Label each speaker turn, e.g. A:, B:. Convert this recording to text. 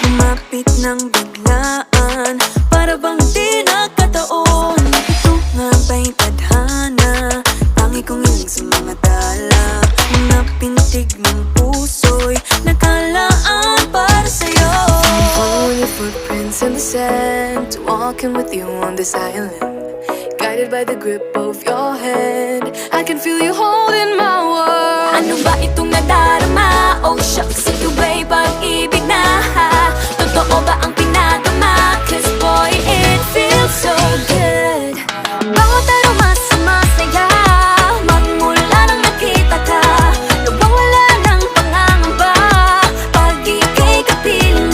A: Lumapit ng biglaan, para bang di nakataon. Ito nga ba'y tadhana, tangi kong hiling sa mga dala. Mga pintig ng puso'y nakalaan para sa'yo.
B: Following your footprints in the sand, walking with you on this island, guided by the grip of your hand. I can feel you holding my world.
A: Ano ba itong nadarama? Oh shucks,